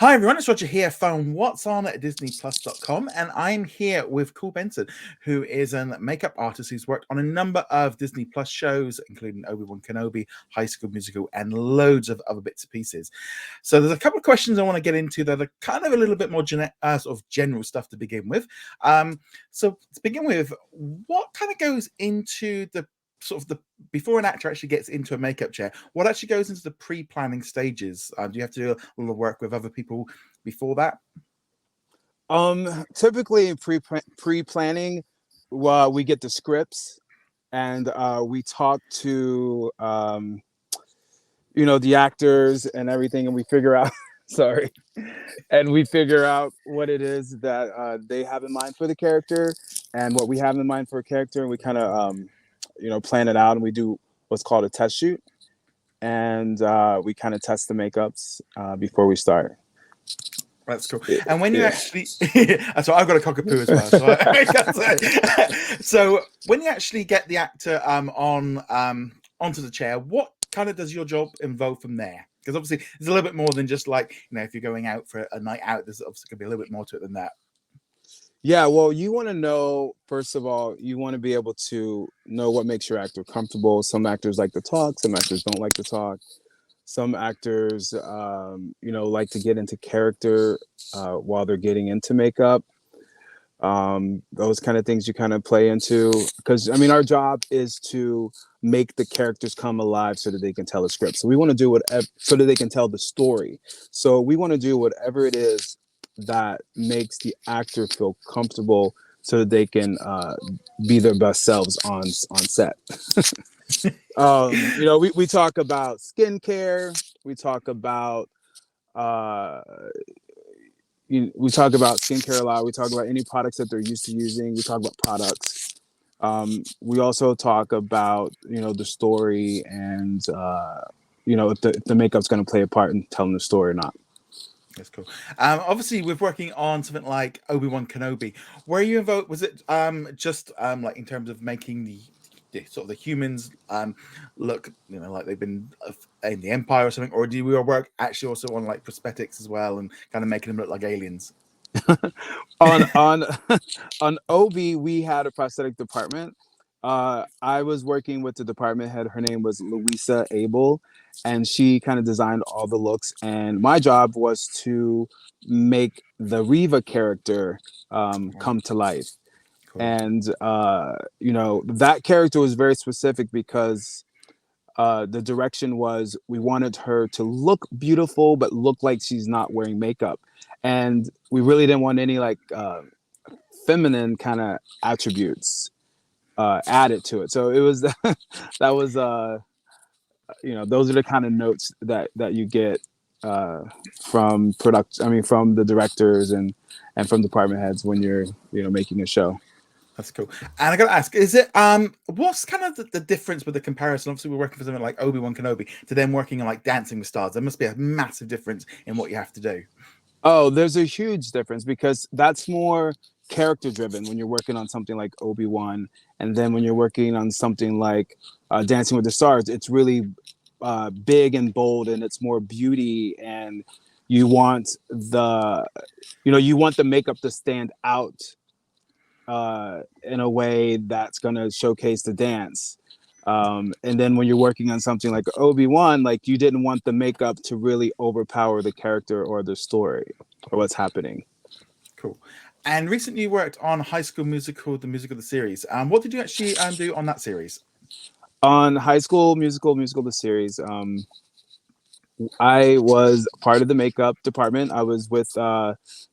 Hi everyone, it's Roger here from What's On at disneyplus.com, and I'm here with Cool Benson, who is a makeup artist who's worked on a number of Disney Plus shows, including Obi-Wan Kenobi, High School Musical, and loads of other bits and pieces. So there's a couple of questions I want to get into that are kind of a little bit more sort of general stuff to begin with. So to begin with, what kind of goes into the before an actor actually gets into a makeup chair, what actually goes into the pre-planning stages? Do you have to do a little work with other people before that? Typically in pre-planning, we get the scripts and we talk to the actors and everything, and we figure out sorry, and we figure out what it is that they have in mind for the character and what we have in mind for a character, and we kind of plan it out, and we do what's called a test shoot, and we kind of test the makeups before we start. That's cool. And when you actually, so I've got a cockapoo as well. So when you actually get the actor onto the chair, what kind of does your job involve from there? Because obviously there's a little bit more than just like, if you're going out for a night out, there's obviously going to be a little bit more to it than that. Yeah, well, you want to know, first of all, you want to be able to know what makes your actor comfortable. Some actors like to talk, some actors don't like to talk. Some actors, like to get into character while they're getting into makeup. Those kind of things you kind of play into. Because, our job is to make the characters come alive so that they can tell a script. So we want to do whatever, so that they can tell the story. So we want to do whatever it is that makes the actor feel comfortable so that they can be their best selves on set. We talk about skincare. We talk about skincare a lot. We talk about any products that they're used to using. We talk about products. We also talk about the story and if the makeup's going to play a part in telling the story or not. That's cool. Obviously, with working on something like Obi-Wan Kenobi, were you involved? Was it just like in terms of making the sort of the humans look, like they've been in the Empire or something, or do we work actually also on like prosthetics as well and kind of making them look like aliens? on Obi, we had a prosthetic department. I was working with the department head. Her name was Louisa Abel, and she kind of designed all the looks. And my job was to make the Reva character come to life. Cool. And that character was very specific because the direction was we wanted her to look beautiful but look like she's not wearing makeup, and we really didn't want any like feminine kind of attributes added to it. So it was that was those are the kind of notes that you get from from the directors and from department heads when you're making a show. That's cool. And I gotta ask, is it what's kind of the difference with the comparison? Obviously, we're working for something like Obi-Wan Kenobi to then working on like Dancing with Stars. There must be a massive difference in what you have to do. Oh, there's a huge difference because that's more character driven when you're working on something like Obi-Wan, and then when you're working on something like Dancing with the Stars, it's really big and bold, and it's more beauty, and you want the makeup to stand out in a way that's going to showcase the dance. And then when you're working on something like Obi-Wan, like you didn't want the makeup to really overpower the character or the story or what's happening. Cool. And recently you worked on High School Musical, the musical, the series. What did you actually do on that series? On High School Musical, the series, I was part of the makeup department. I was with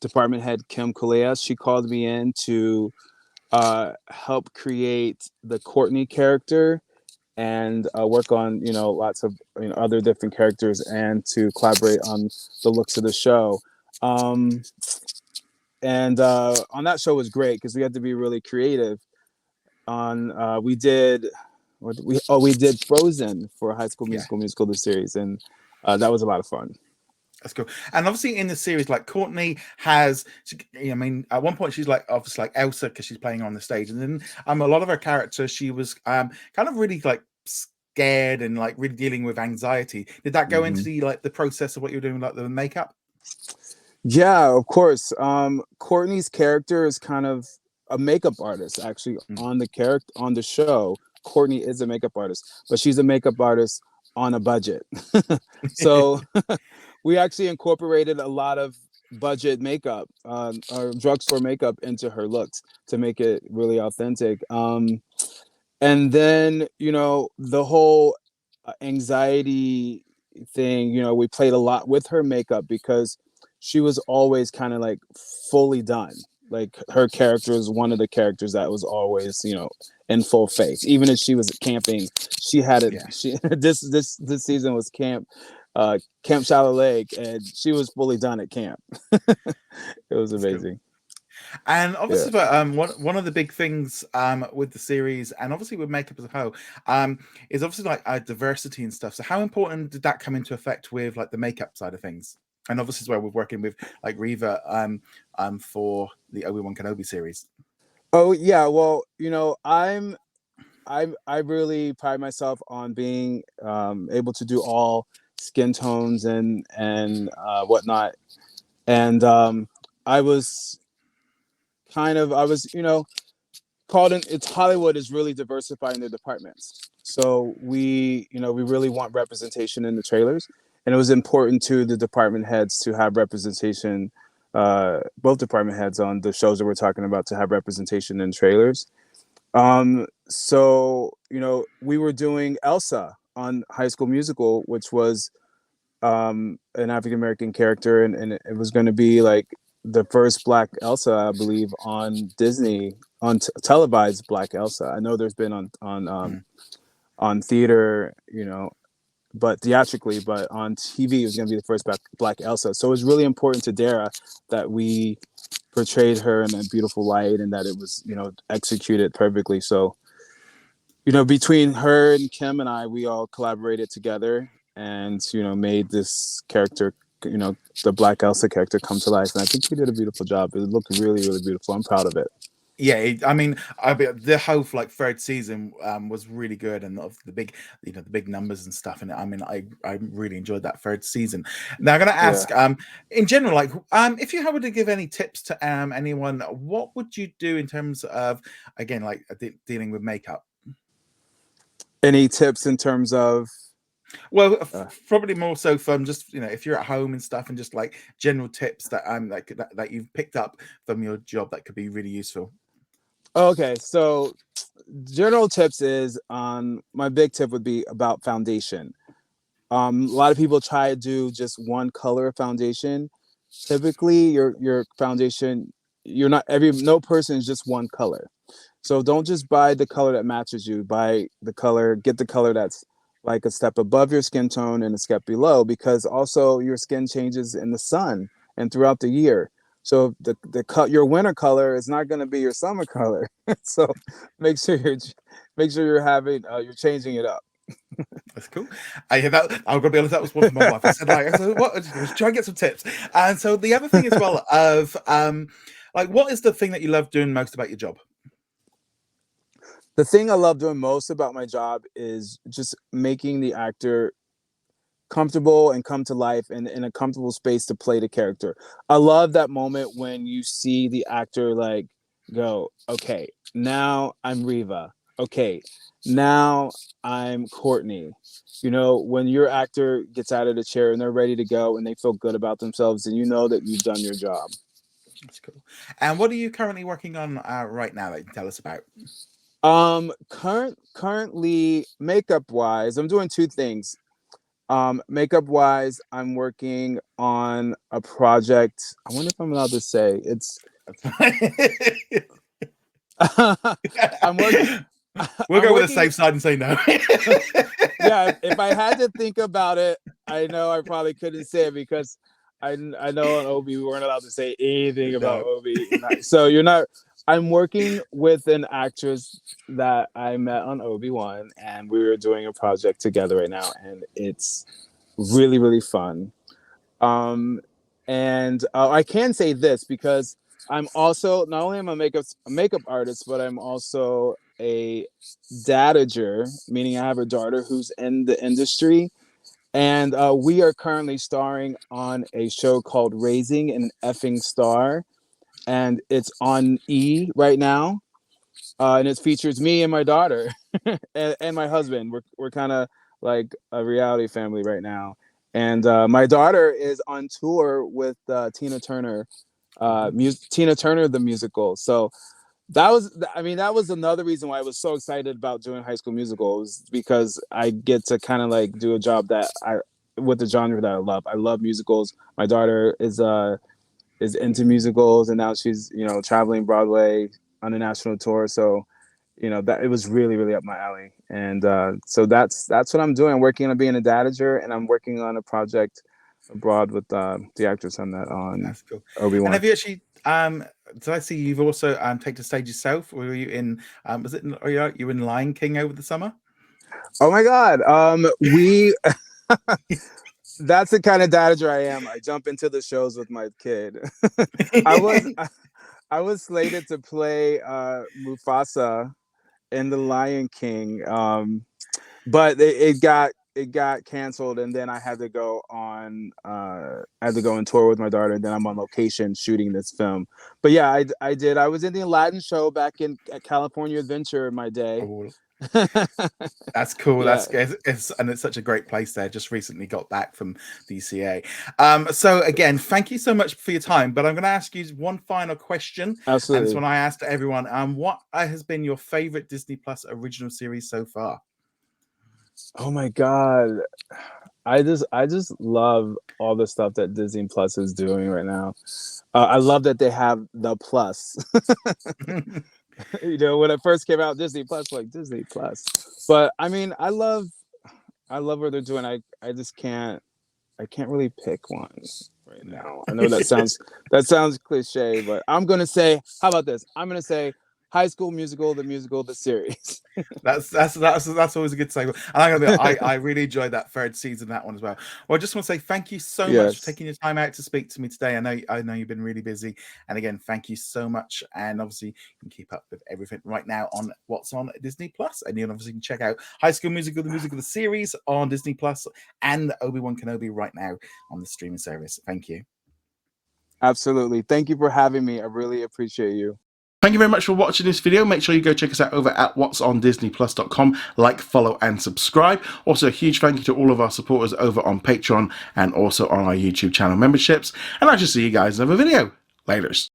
department head Kim Kuleas. She called me in to help create the Courtney character and work on lots of other different characters and to collaborate on the looks of the show. And on that show was great because we had to be really creative. We did Frozen for High School Musical, the series, and that was a lot of fun. That's cool. And obviously in the series, like Courtney has, at one point she's like obviously like Elsa because she's playing on the stage, and then a lot of her characters, she was kind of really like scared and like really dealing with anxiety. Did that go into the process of what you're doing, like the makeup? Yeah, of course. Courtney's character is kind of a makeup artist, actually, Mm. on the character on the show. Courtney is a makeup artist, but she's a makeup artist on a budget. So we actually incorporated a lot of budget makeup, or drugstore makeup, into her looks to make it really authentic. And then, the whole anxiety thing, we played a lot with her makeup because she was always kind of like fully done. Like her character is one of the characters that was always, in full face. Even if she was camping, she had it. Yeah, She this season was Camp Shallow Lake, and she was fully done at camp. It was that's cool. amazing. And Yeah. obviously, but one of the big things with the series, and obviously with makeup as a whole, is obviously like diversity and stuff. So how important did that come into effect with like the makeup side of things? And obviously as well, we're working with like Reva for the Obi-Wan Kenobi series. Oh yeah. Well, I really pride myself on being able to do all skin tones and whatnot. And I was I was called in. It's Hollywood is really diversifying their departments. So we really want representation in the trailers, and it was important to the department heads to have representation. Both department heads on the shows that we're talking about to have representation in trailers. So we were doing Elsa on High School Musical, which was an African American character, and it was going to be like the first Black Elsa, I believe, on Disney, on televised Black Elsa. I know there's been Mm. on theater, but theatrically, but on TV, it was going to be the first Black Elsa. So it was really important to Dara that we portrayed her in a beautiful light and that it was, executed perfectly. So, between her and Kim and I, we all collaborated together and, made this character, the Black Elsa character come to life. And I think we did a beautiful job. It looked really, really beautiful. I'm proud of it. Yeah, the whole like third season was really good, and of the big, the big numbers and stuff. And I really enjoyed that third season. Now I'm gonna Yeah. ask, in general, like, if you were to give any tips to anyone, what would you do in terms of, again, like dealing with makeup? Any tips in terms of, Well, uh, probably more so from just if you're at home and stuff, and just like general tips that like that you've picked up from your job that could be really useful. okay. So general tips is my big tip would be about foundation. A lot of people try to do just one color foundation. Typically, your foundation, you're not every no person is just one color. So don't just buy the color that matches you. Get the color that's like a step above your skin tone and a step below, because also your skin changes in the sun and throughout the year. So your winter color is not going to be your summer color. So make sure you're having you're changing it up. That's cool. I hear that. I'm gonna be honest. That was one from my wife. I said, what? Try and get some tips. And so the other thing as well of like, what is the thing that you love doing most about your job? The thing I love doing most about my job is just making the actor comfortable and come to life and in a comfortable space to play the character. I love that moment when you see the actor like go, okay, now I'm Reva. Okay, now I'm Courtney. When your actor gets out of the chair and they're ready to go and they feel good about themselves, and you know that you've done your job. That's cool. And what are you currently working on right now that you can tell us about? Currently, makeup wise, I'm doing two things. Makeup wise, I'm working on a project. I wonder if I'm allowed to say it's. I'm working. We'll I'm go with the working. safe side and say no. Yeah, if I had to think about it, I know I probably couldn't say it because I know on Obi we weren't allowed to say anything about No. Obi. So you're not. I'm working with an actress that I met on Obi-Wan, and we were doing a project together right now, and it's really, really fun. Um, and I can say this because I'm also not only am I a makeup artist, but I'm also a dadager, meaning I have a daughter who's in the industry, And we are currently starring on a show called Raising an Effing Star, and it's on E right now. And it features me and my daughter and my husband. We're kind of like a reality family right now. And my daughter is on tour with Tina Turner, Tina Turner the musical. So that was, I mean, that was another reason why I was so excited about doing High School Musical, was because I get to kind of like do a job that I with the genre that I love. I love musicals. My daughter is into musicals, and now she's, you know, traveling Broadway on a national tour. So, you know, that it was really, really up my alley. And so that's what I'm doing. I'm working on being a dadager, and I'm working on a project abroad with the actress on that, on That's cool. And Obi-Wan. have you actually did I see you've also taken the stage yourself? Were you in was it are you in Lion King over the summer? Oh my God. We That's the kind of dadager I am. I jump into the shows with my kid. I was I was slated to play Mufasa in The Lion King, but it got canceled, and then I had to go on tour with my daughter, and then I'm on location shooting this film. But yeah, I did. I was in the Aladdin show back in at California Adventure in my day. Oh, that's cool. Yeah, And it's such a great place there. Just recently got back from DCA. So again, thank you so much for your time. But I'm going to ask you one final question, and it's absolutely. one I asked to everyone. What has been your favorite Disney Plus original series so far? Oh my God. I just love all the stuff that Disney Plus is doing right now. I love that they have the plus. You know, when it first came out, Disney Plus, like Disney Plus. But I mean, I love what they're doing. I just I can't really pick one right now. I know that sounds cliche, but I'm gonna say, how about this? I'm gonna say High School Musical, the series. That's always a good segment. And I'm gonna be I really enjoyed that third season, that one as well. Well, I just want to say thank you so much for Yes, taking your time out to speak to me today. I know you've been really busy, and again, thank you so much. And obviously, you can keep up with everything right now on what's on Disney Plus, and you obviously can check out High School Musical, the musical, the series on Disney Plus, and Obi-Wan Kenobi right now on the streaming service. Thank you. absolutely. Thank you for having me. I really appreciate you. Thank you very much for watching this video. Make sure you go check us out over at whatsondisneyplus.com. Like, follow, and subscribe. Also, a huge thank you to all of our supporters over on Patreon and also on our YouTube channel memberships. And I shall see you guys in another video. Laters.